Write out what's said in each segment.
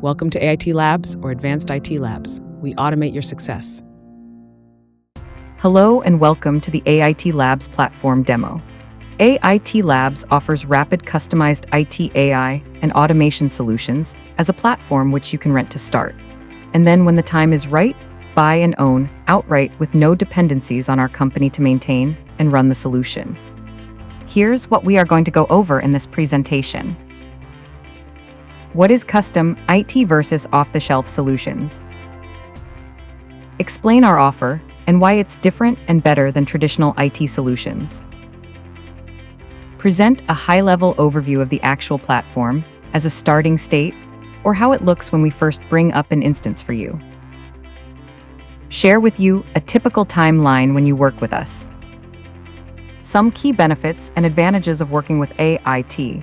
Welcome to AIT Labs or Advanced IT Labs. We automate your success. Hello and welcome to the AIT Labs platform demo. AIT Labs offers rapid customized IT AI and automation solutions as a platform which you can rent to start. And then when the time is right, buy and own outright with no dependencies on our company to maintain and run the solution. Here's what we are going to go over in this presentation. What is custom IT versus off-the-shelf solutions? Explain our offer and why it's different and better than traditional IT solutions. Present a high-level overview of the actual platform as a starting state or how it looks when we first bring up an instance for you. Share with you a typical timeline when you work with us. Some key benefits and advantages of working with AIT.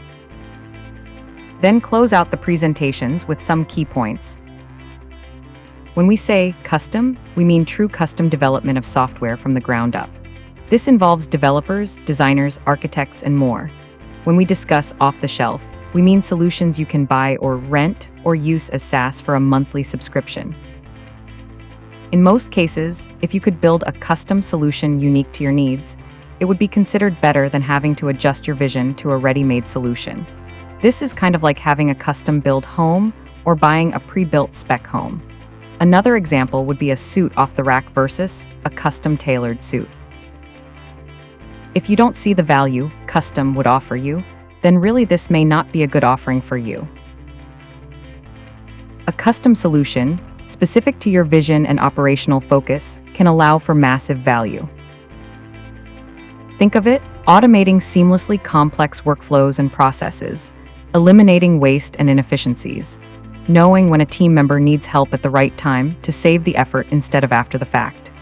Then close out the presentations with some key points. When we say custom, we mean true custom development of software from the ground up. This involves developers, designers, architects, and more. When we discuss off-the-shelf, we mean solutions you can buy or rent or use as SaaS for a monthly subscription. In most cases, if you could build a custom solution unique to your needs, it would be considered better than having to adjust your vision to a ready-made solution. This is kind of like having a custom-built home or buying a pre-built spec home. Another example would be a suit off the rack versus a custom-tailored suit. If you don't see the value custom would offer you, then really this may not be a good offering for you. A custom solution, specific to your vision and operational focus, can allow for massive value. Think of it, automating seamlessly complex workflows and processes, eliminating waste and inefficiencies, knowing when a team member needs help at the right time to save the effort instead of after the fact.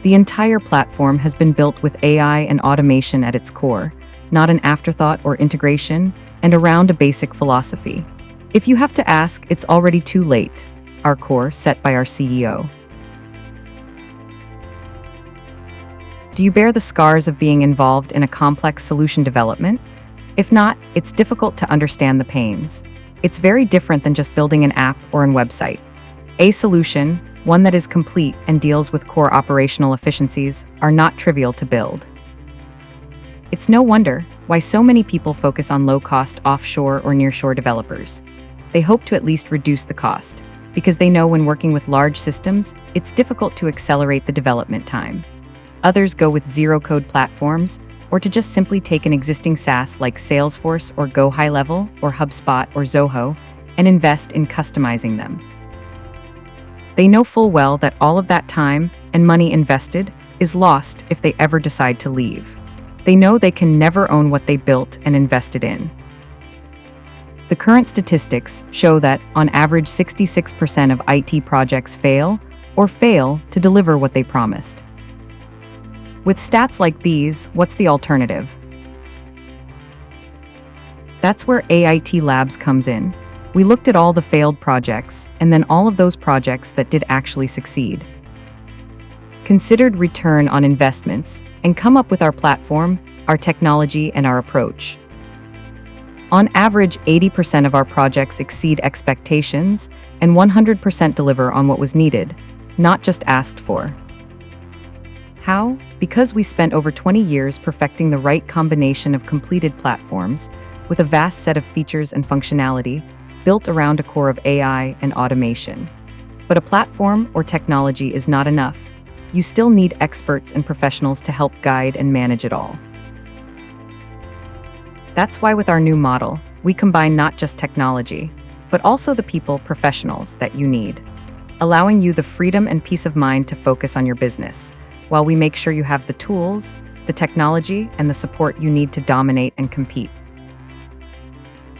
The entire platform has been built with AI and automation at its core, not an afterthought or integration, and around a basic philosophy. If you have to ask, it's already too late, our core set by our CEO. Do you bear the scars of being involved in a complex solution development? If not, it's difficult to understand the pains. It's very different than just building an app or a website. A solution, one that is complete and deals with core operational efficiencies, are not trivial to build. It's no wonder why so many people focus on low-cost offshore or nearshore developers. They hope to at least reduce the cost, because they know when working with large systems, it's difficult to accelerate the development time. Others go with zero-code platforms, or to just simply take an existing SaaS like Salesforce or Go High Level or HubSpot or Zoho and invest in customizing them. They know full well that all of that time and money invested is lost if they ever decide to leave. They know they can never own what they built and invested in. The current statistics show that, on average, 66% of IT projects fail to deliver what they promised. With stats like these, what's the alternative? That's where AIT Labs comes in. We looked at all the failed projects and then all of those projects that did actually succeed. Considered return on investments and come up with our platform, our technology, and our approach. On average, 80% of our projects exceed expectations and 100% deliver on what was needed, not just asked for. How? Because we spent over 20 years perfecting the right combination of completed platforms with a vast set of features and functionality built around a core of AI and automation. But a platform or technology is not enough. You still need experts and professionals to help guide and manage it all. That's why with our new model, we combine not just technology, but also the people, professionals that you need, allowing you the freedom and peace of mind to focus on your business, while we make sure you have the tools, the technology, and the support you need to dominate and compete.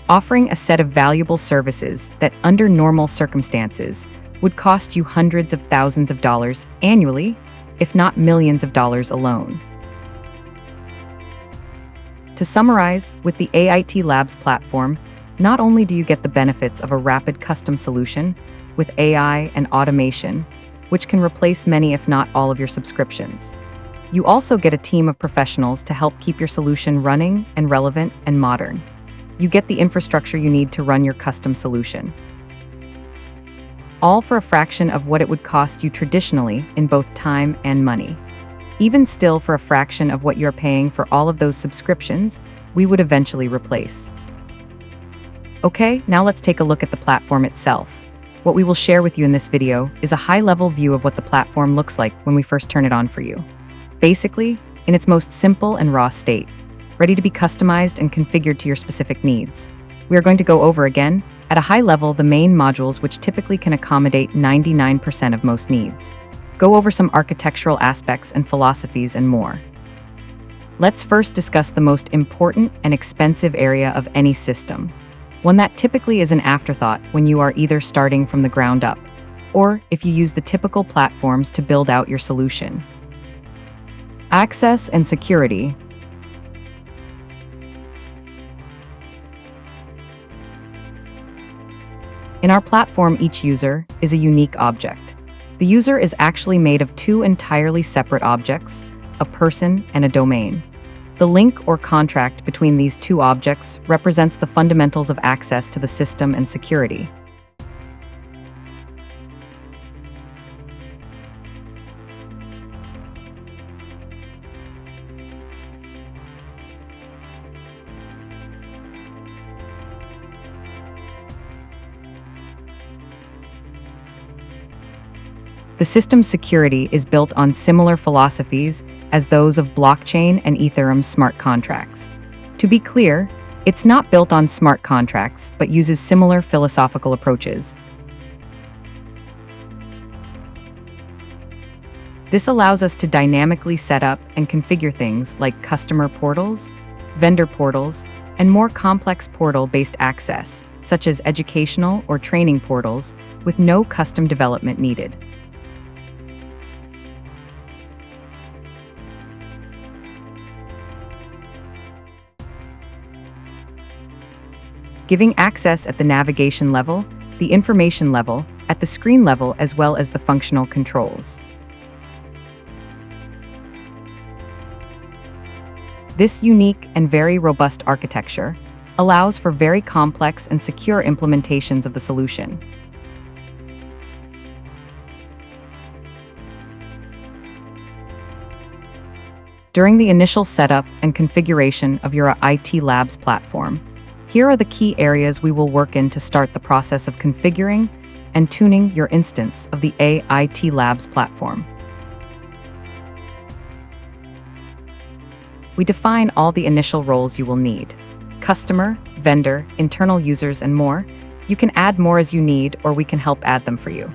Offering a set of valuable services that, under normal circumstances, would cost you hundreds of thousands of dollars annually, if not millions of dollars alone. To summarize, with the AIT Labs platform, not only do you get the benefits of a rapid custom solution with AI and automation, which can replace many if not all of your subscriptions. You also get a team of professionals to help keep your solution running and relevant and modern. You get the infrastructure you need to run your custom solution, all for a fraction of what it would cost you traditionally in both time and money. Even still, for a fraction of what you're paying for all of those subscriptions, we would eventually replace. Okay, now let's take a look at the platform itself. What we will share with you in this video is a high-level view of what the platform looks like when we first turn it on for you. Basically, in its most simple and raw state, ready to be customized and configured to your specific needs. We are going to go over again, at a high level, the main modules which typically can accommodate 99% of most needs. Go over some architectural aspects and philosophies and more. Let's first discuss the most important and expensive area of any system, one that typically is an afterthought when you are either starting from the ground up, or if you use the typical platforms to build out your solution. Access and security. In our platform, each user is a unique object. The user is actually made of two entirely separate objects, a person and a domain. The link or contract between these two objects represents the fundamentals of access to the system and security. The system's security is built on similar philosophies as those of blockchain and Ethereum smart contracts. To be clear, it's not built on smart contracts, but uses similar philosophical approaches. This allows us to dynamically set up and configure things like customer portals, vendor portals, and more complex portal-based access, such as educational or training portals, with no custom development needed. Giving access at the navigation level, the information level, at the screen level, as well as the functional controls. This unique and very robust architecture allows for very complex and secure implementations of the solution. During the initial setup and configuration of your AIT Labs platform, here are the key areas we will work in to start the process of configuring and tuning your instance of the AIT Labs platform. We define all the initial roles you will need: customer, vendor, internal users, and more. You can add more as you need, or we can help add them for you.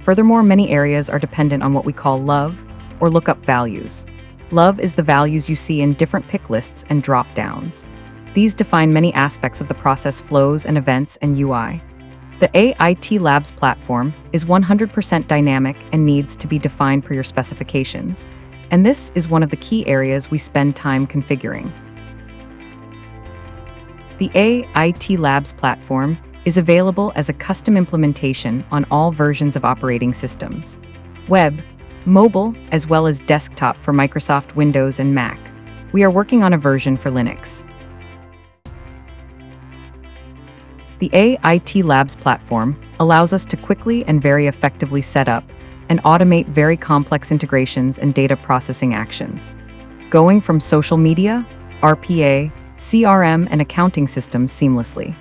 Furthermore, many areas are dependent on what we call love or lookup values. Love is the values you see in different pick lists and drop-downs. These define many aspects of the process flows and events and UI. The AIT Labs platform is 100% dynamic and needs to be defined per your specifications, and this is one of the key areas we spend time configuring. The AIT Labs platform is available as a custom implementation on all versions of operating systems: web, mobile, as well as desktop for Microsoft Windows and Mac. We are working on a version for Linux. The AIT Labs platform allows us to quickly and very effectively set up, and automate very complex integrations and data processing actions. Going from social media, RPA, CRM, and accounting systems seamlessly.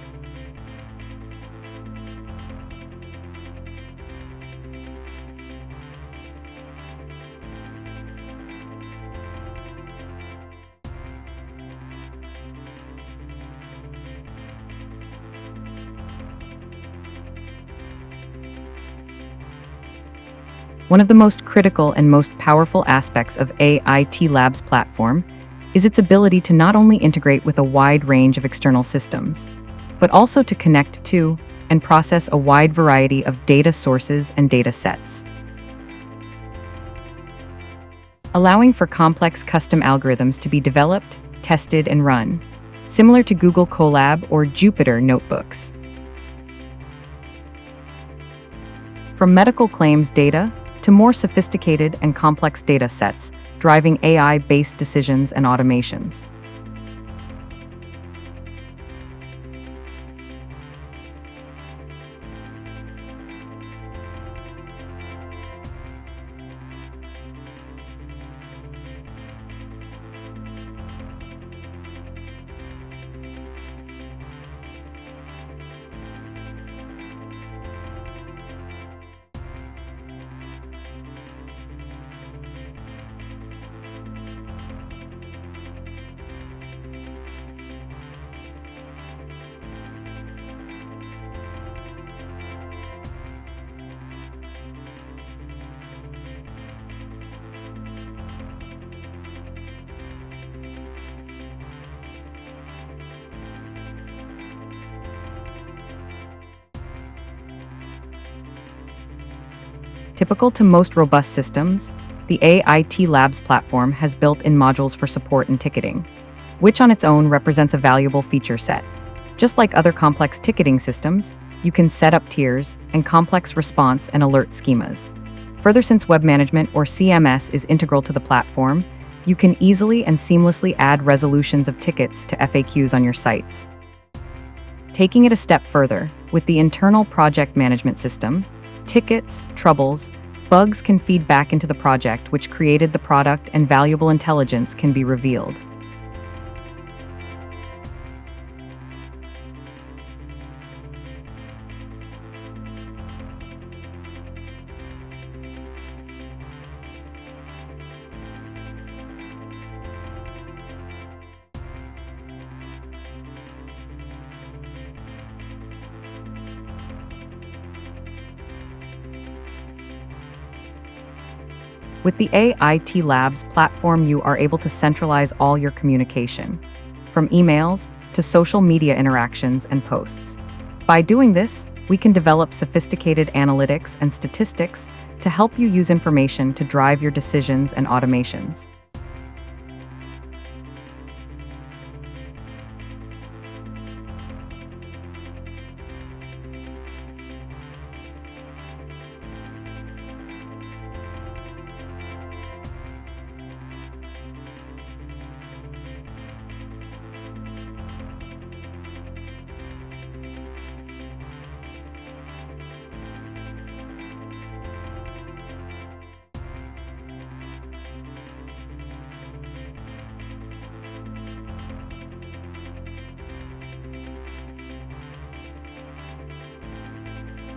One of the most critical and most powerful aspects of AIT Labs platform is its ability to not only integrate with a wide range of external systems, but also to connect to and process a wide variety of data sources and data sets, allowing for complex custom algorithms to be developed, tested, and run, similar to Google Colab or Jupyter notebooks. From medical claims data to more sophisticated and complex data sets, driving AI-based decisions and automations. Typical to most robust systems, the AIT Labs platform has built-in modules for support and ticketing, which on its own represents a valuable feature set. Just like other complex ticketing systems, you can set up tiers and complex response and alert schemas. Further, since web management or CMS is integral to the platform, you can easily and seamlessly add resolutions of tickets to FAQs on your sites. Taking it a step further, with the internal project management system, tickets, troubles, bugs can feed back into the project which created the product, and valuable intelligence can be revealed. With the AIT Labs platform, you are able to centralize all your communication, from emails to social media interactions and posts. By doing this, we can develop sophisticated analytics and statistics to help you use information to drive your decisions and automations.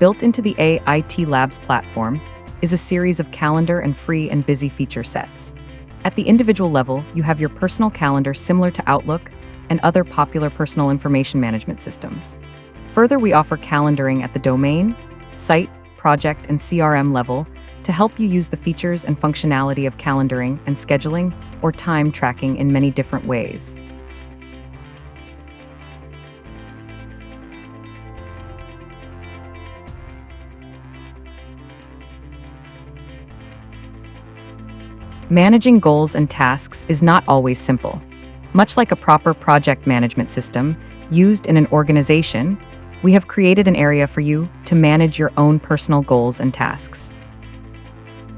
Built into the AIT Labs platform is a series of calendar and free and busy feature sets. At the individual level, you have your personal calendar similar to Outlook and other popular personal information management systems. Further, we offer calendaring at the domain, site, project, and CRM level to help you use the features and functionality of calendaring and scheduling or time tracking in many different ways. Managing goals and tasks is not always simple. Much like a proper project management system used in an organization, we have created an area for you to manage your own personal goals and tasks.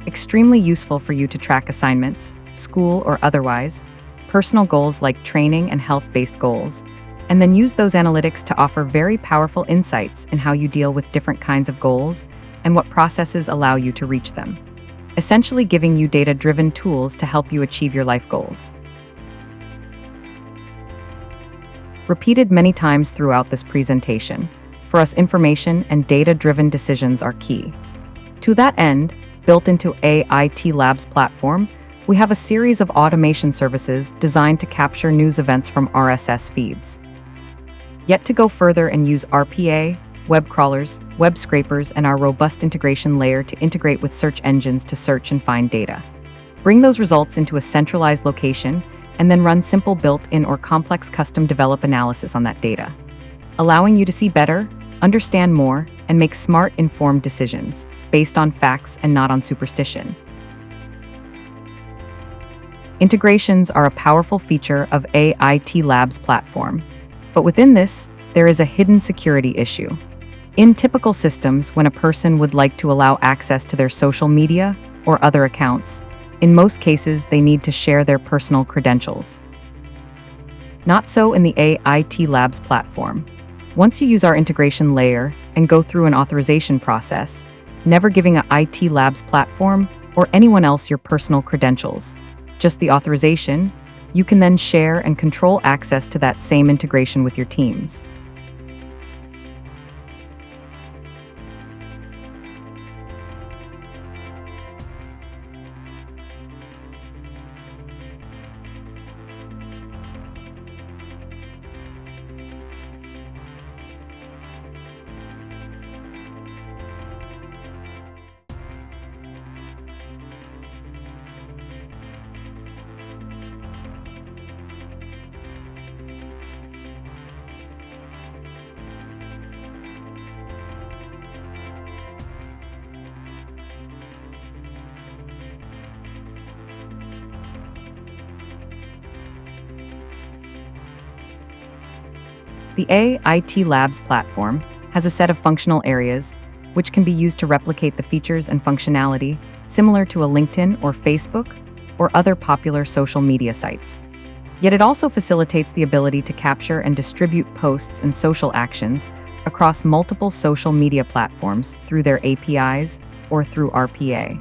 Extremely useful for you to track assignments, school or otherwise, personal goals like training and health-based goals, and then use those analytics to offer very powerful insights in how you deal with different kinds of goals and what processes allow you to reach them. essentially giving you data-driven tools to help you achieve your life goals. Repeated many times throughout this presentation, for us information and data-driven decisions are key. To that end, built into AIT Labs platform, we have a series of automation services designed to capture news events from RSS feeds. Yet to go further and use RPA, web crawlers, web scrapers, and our robust integration layer to integrate with search engines to search and find data. Bring those results into a centralized location and then run simple built-in or complex custom-develop analysis on that data, allowing you to see better, understand more, and make smart, informed decisions based on facts and not on superstition. Integrations are a powerful feature of AIT Labs platform, but within this, there is a hidden security issue. In typical systems, when a person would like to allow access to their social media or other accounts, in most cases they need to share their personal credentials. Not so in the AIT Labs platform. Once you use our integration layer and go through an authorization process, never giving an IT Labs platform or anyone else your personal credentials, just the authorization, you can then share and control access to that same integration with your teams. The AIT Labs platform has a set of functional areas which can be used to replicate the features and functionality similar to a LinkedIn or Facebook or other popular social media sites. Yet it also facilitates the ability to capture and distribute posts and social actions across multiple social media platforms through their APIs or through RPA.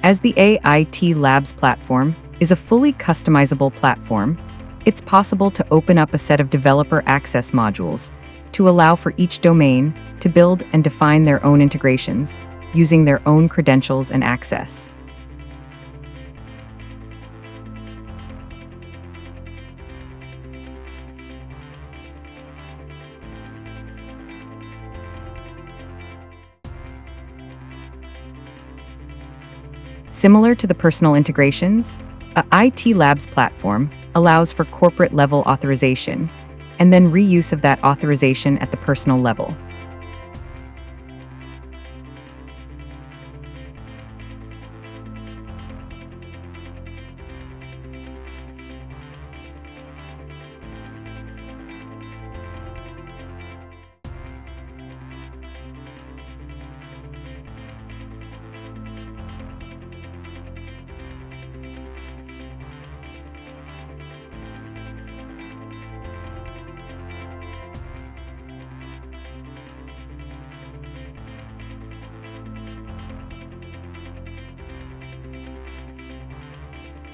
As the AIT Labs platform is a fully customizable platform, it's possible to open up a set of developer access modules to allow for each domain to build and define their own integrations using their own credentials and access. Similar to the personal integrations, a IT Labs platform allows for corporate-level authorization and then reuse of that authorization at the personal level.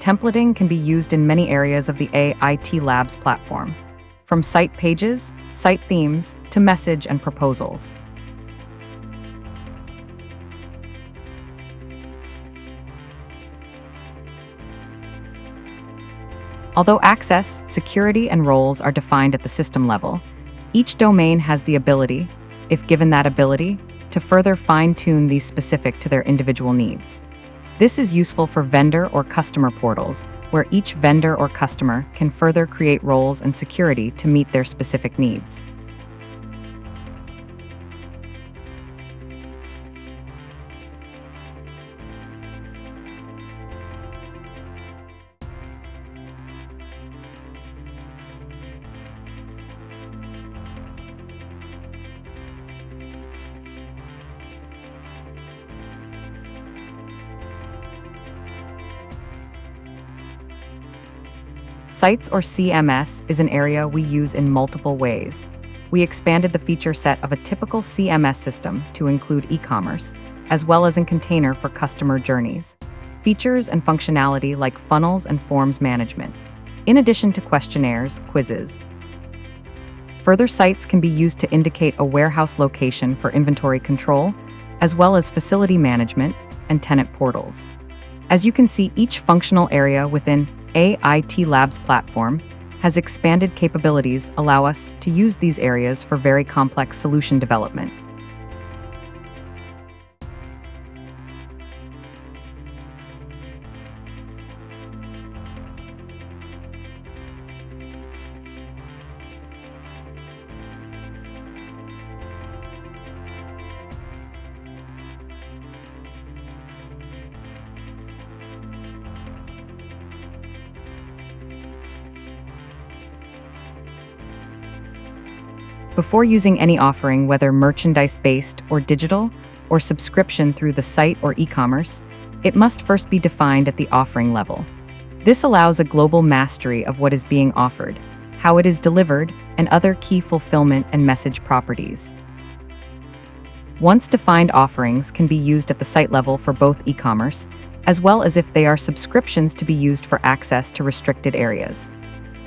Templating can be used in many areas of the AIT Labs platform, from site pages, site themes, to message and proposals. Although access, security, and roles are defined at the system level, each domain has the ability, if given that ability, to further fine-tune these specific to their individual needs. This is useful for vendor or customer portals, where each vendor or customer can further create roles and security to meet their specific needs. Sites or CMS is an area we use in multiple ways. We expanded the feature set of a typical CMS system to include e-commerce, as well as in container for customer journeys. Features and functionality like funnels and forms management, in addition to questionnaires, quizzes. Further sites can be used to indicate a warehouse location for inventory control, as well as facility management and tenant portals. As you can see, each functional area within AIT Labs platform has expanded capabilities allow us to use these areas for very complex solution development. Before using any offering, whether merchandise-based or digital, or subscription through the site or e-commerce, it must first be defined at the offering level. This allows a global mastery of what is being offered, how it is delivered, and other key fulfillment and message properties. Once defined, offerings can be used at the site level for both e-commerce, as well as if they are subscriptions to be used for access to restricted areas.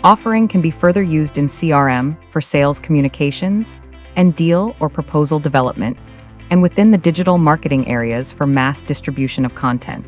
Offering can be further used in CRM for sales communications and deal or proposal development, and within the digital marketing areas for mass distribution of content.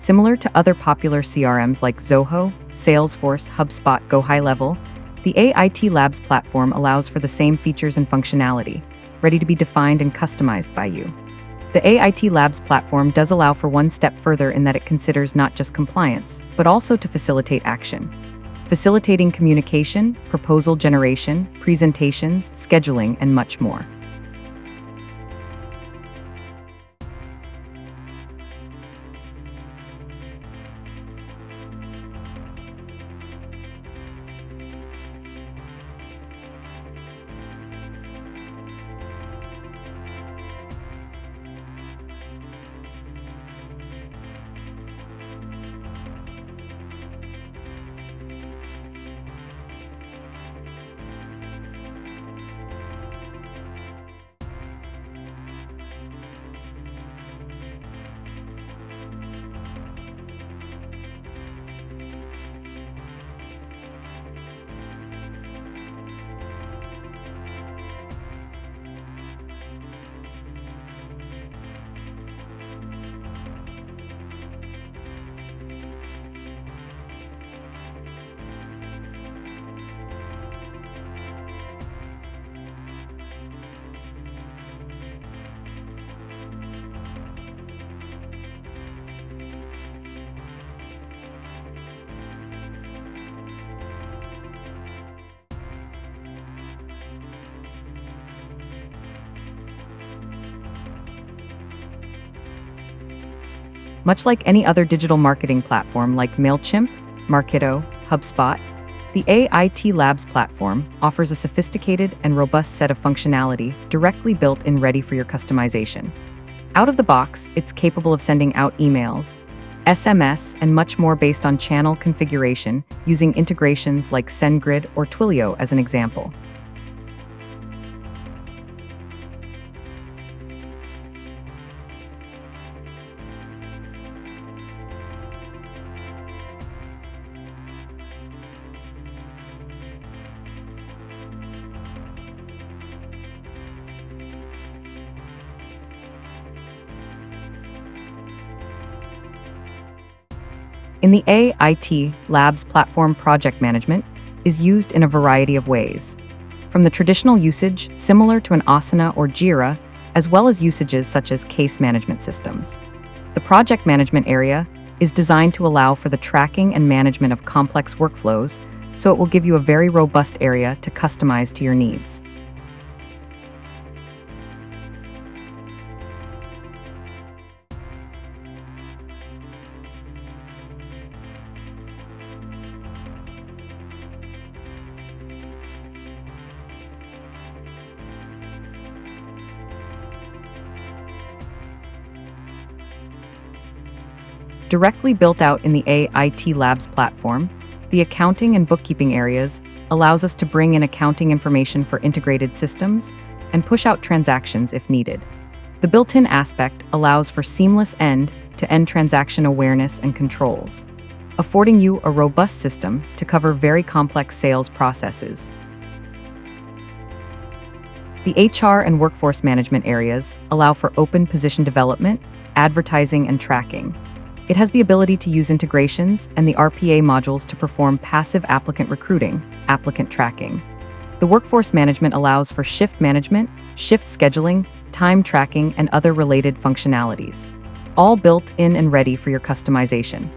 Similar to other popular CRMs like Zoho, Salesforce, HubSpot, Go High Level, the AIT Labs platform allows for the same features and functionality, ready to be defined and customized by you. The AIT Labs platform does allow for one step further in that it considers not just compliance, but also to facilitate action. Facilitating communication, proposal generation, presentations, scheduling, and much more. Much like any other digital marketing platform like MailChimp, Marketo, HubSpot, the AIT Labs platform offers a sophisticated and robust set of functionality directly built in ready for your customization. Out of the box, it's capable of sending out emails, SMS, and much more based on channel configuration using integrations like SendGrid or Twilio as an example. In the AIT Labs platform, project management is used in a variety of ways, from the traditional usage similar to an Asana or Jira, as well as usages such as case management systems. The project management area is designed to allow for the tracking and management of complex workflows, so it will give you a very robust area to customize to your needs. Directly built out in the AIT Labs platform, the accounting and bookkeeping areas allows us to bring in accounting information for integrated systems and push out transactions if needed. The built-in aspect allows for seamless end-to-end transaction awareness and controls, affording you a robust system to cover very complex sales processes. The HR and workforce management areas allow for open position development, advertising, and tracking. It has the ability to use integrations and the RPA modules to perform passive applicant recruiting, applicant tracking. The workforce management allows for shift management, shift scheduling, time tracking, and other related functionalities, all built in and ready for your customization.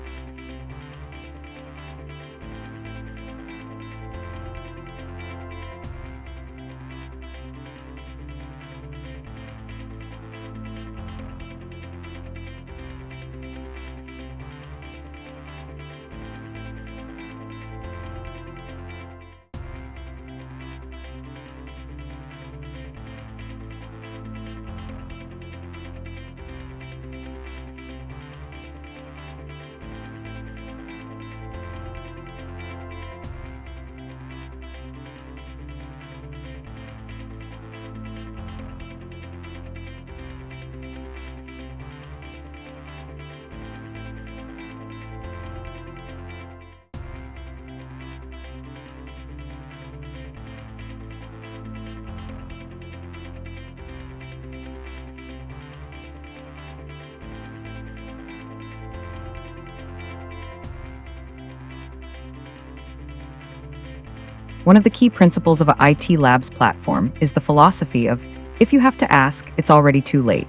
One of the key principles of an IT Labs platform is the philosophy of, if you have to ask, it's already too late.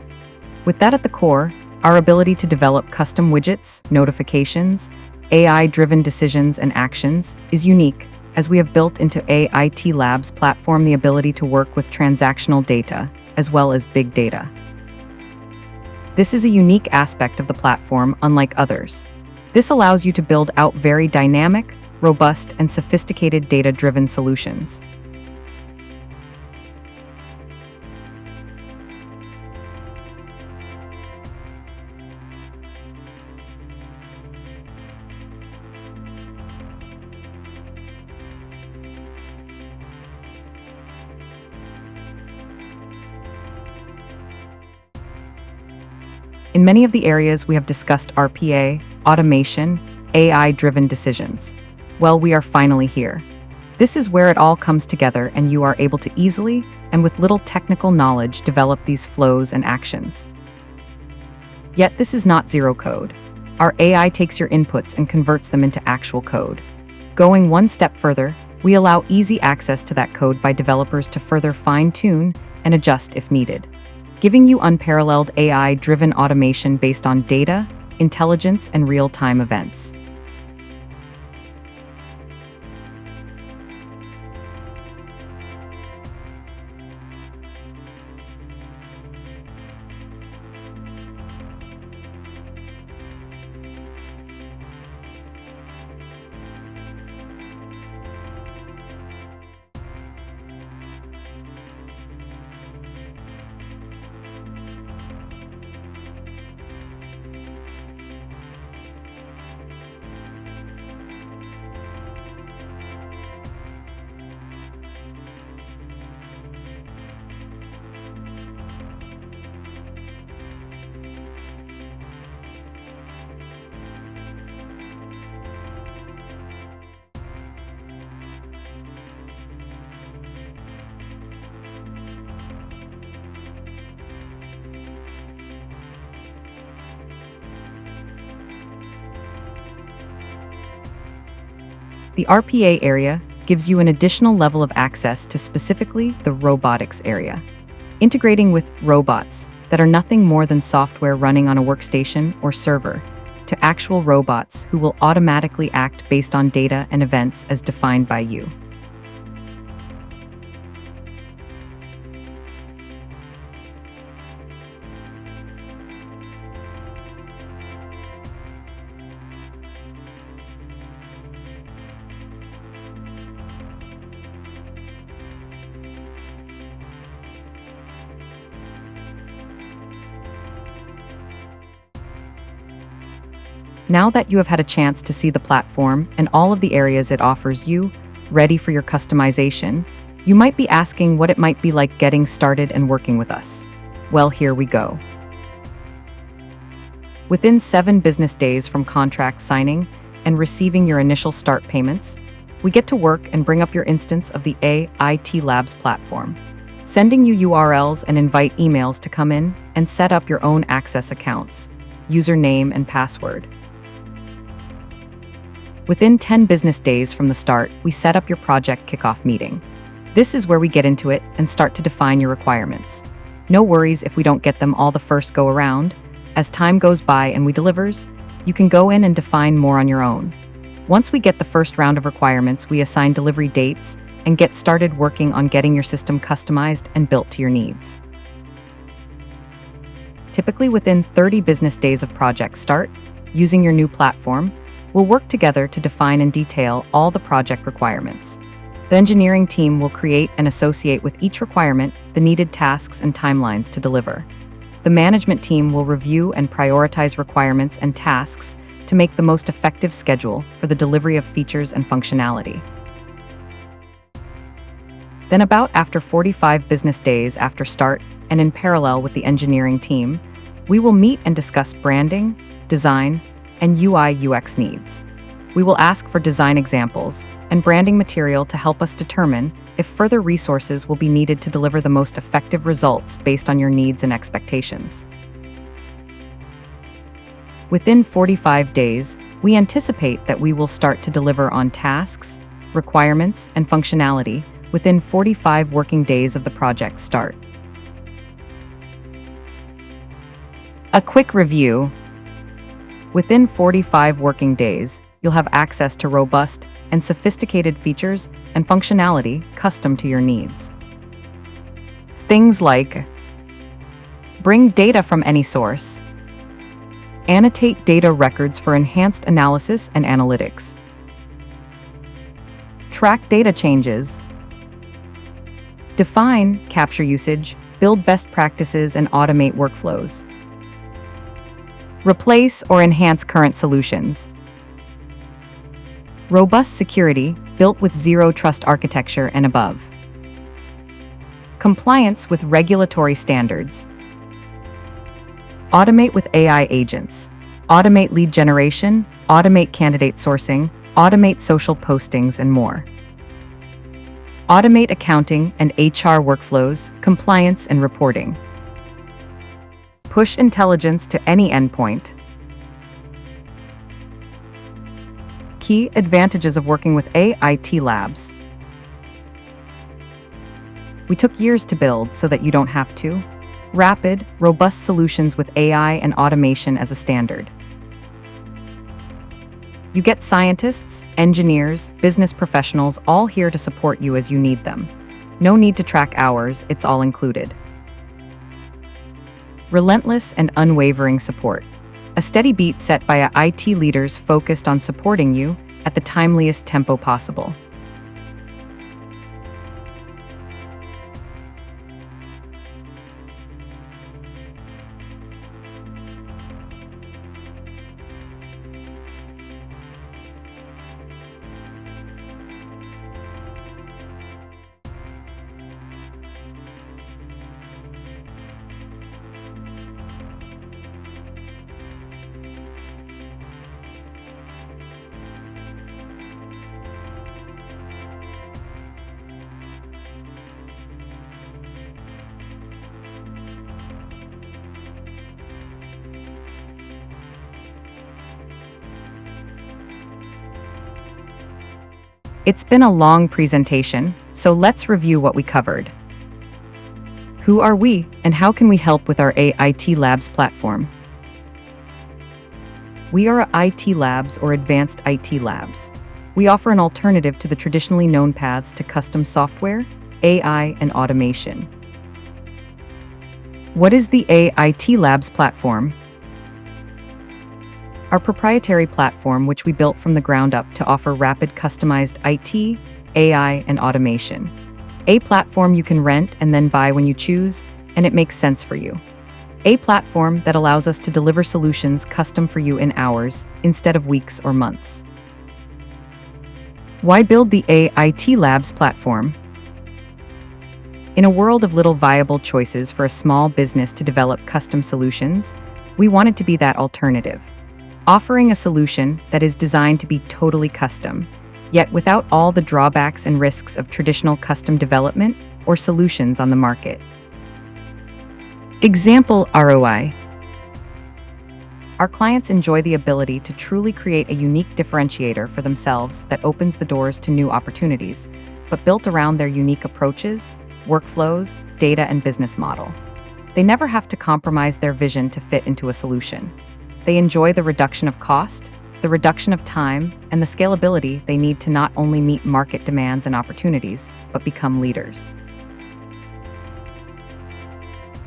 With that at the core, our ability to develop custom widgets, notifications, AI-driven decisions, and actions is unique, as we have built into AIT Labs platform the ability to work with transactional data, as well as big data. This is a unique aspect of the platform, unlike others. This allows you to build out very dynamic, robust, and sophisticated data-driven solutions. In many of the areas we have discussed RPA, automation, AI-driven decisions. Well, we are finally here. This is where it all comes together and you are able to easily, and with little technical knowledge, develop these flows and actions. Yet this is not zero code. Our AI takes your inputs and converts them into actual code. Going one step further, we allow easy access to that code by developers to further fine-tune and adjust if needed, giving you unparalleled AI-driven automation based on data, intelligence, and real-time events. The RPA area gives you an additional level of access to specifically the robotics area, integrating with robots that are nothing more than software running on a workstation or server, to actual robots who will automatically act based on data and events as defined by you. Now that you have had a chance to see the platform and all of the areas it offers you, ready for your customization, you might be asking what it might be like getting started and working with us. Well, here we go. Within 7 business days from contract signing and receiving your initial start payments, we get to work and bring up your instance of the AIT Labs platform, sending you URLs and invite emails to come in and set up your own access accounts, username and password. Within 10 business days from the start, we set up your project kickoff meeting. This is where we get into it and start to define your requirements. No worries if we don't get them all the first go around. As time goes by and we delivers, you can go in and define more on your own. Once we get the first round of requirements, we assign delivery dates and get started working on getting your system customized and built to your needs. Typically within 30 business days of project start, using your new platform, we'll work together to define and detail all the project requirements. The engineering team will create and associate with each requirement the needed tasks and timelines to deliver. The management team will review and prioritize requirements and tasks to make the most effective schedule for the delivery of features and functionality. Then after 45 business days after start and in parallel with the engineering team, we will meet and discuss branding, design, and UI/UX needs. We will ask for design examples and branding material to help us determine if further resources will be needed to deliver the most effective results based on your needs and expectations. Within 45 days, we anticipate that we will start to deliver on tasks, requirements, and functionality within 45 working days of the project start. A quick review. Within 45 working days, you'll have access to robust and sophisticated features and functionality custom to your needs. Things like bring data from any source, annotate data records for enhanced analysis and analytics, track data changes, define capture usage, build best practices, and automate workflows. Replace or enhance current solutions. Robust security, built with zero trust architecture and above. Compliance with regulatory standards. Automate with AI agents. Automate lead generation, automate candidate sourcing, automate social postings, and more. Automate accounting and HR workflows, compliance and reporting. Push intelligence to any endpoint. Key advantages of working with AIT Labs. We took years to build so that you don't have to. Rapid, robust solutions with AI and automation as a standard. You get scientists, engineers, business professionals all here to support you as you need them. No need to track hours, it's all included. Relentless and unwavering support. A steady beat set by IT leaders focused on supporting you at the timeliest tempo possible. It's been a long presentation, so let's review what we covered. Who are we, and how can we help with our AIT Labs platform? We are IT Labs or Advanced IT Labs. We offer an alternative to the traditionally known paths to custom software, AI, and automation. What is the AIT Labs platform? Our proprietary platform, which we built from the ground up to offer rapid customized IT, AI, and automation. A platform you can rent and then buy when you choose, and it makes sense for you. A platform that allows us to deliver solutions custom for you in hours instead of weeks or months. Why build the AIT Labs platform? In a world of little viable choices for a small business to develop custom solutions, we wanted to be that alternative, offering a solution that is designed to be totally custom, yet without all the drawbacks and risks of traditional custom development or solutions on the market. Example ROI. Our clients enjoy the ability to truly create a unique differentiator for themselves that opens the doors to new opportunities, but built around their unique approaches, workflows, data, and business model. They never have to compromise their vision to fit into a solution. They enjoy the reduction of cost, the reduction of time, and the scalability they need to not only meet market demands and opportunities, but become leaders.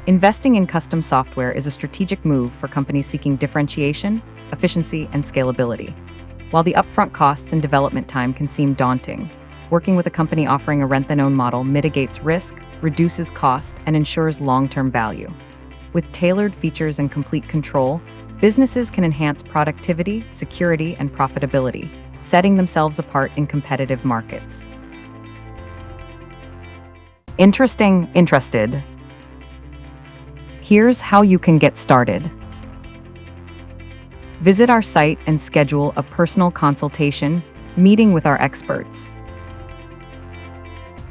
Investing in custom software is a strategic move for companies seeking differentiation, efficiency, and scalability. While the upfront costs and development time can seem daunting, working with a company offering a rent-then-own model mitigates risk, reduces cost, and ensures long-term value. With tailored features and complete control, businesses can enhance productivity, security, and profitability, setting themselves apart in competitive markets. Interested? Here's how you can get started. Visit our site and schedule a personal consultation, meeting with our experts.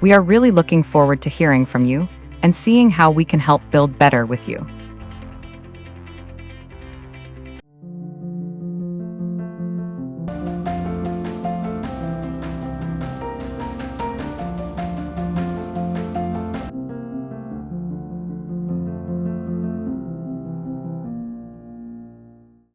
We are really looking forward to hearing from you and seeing how we can help build better with you.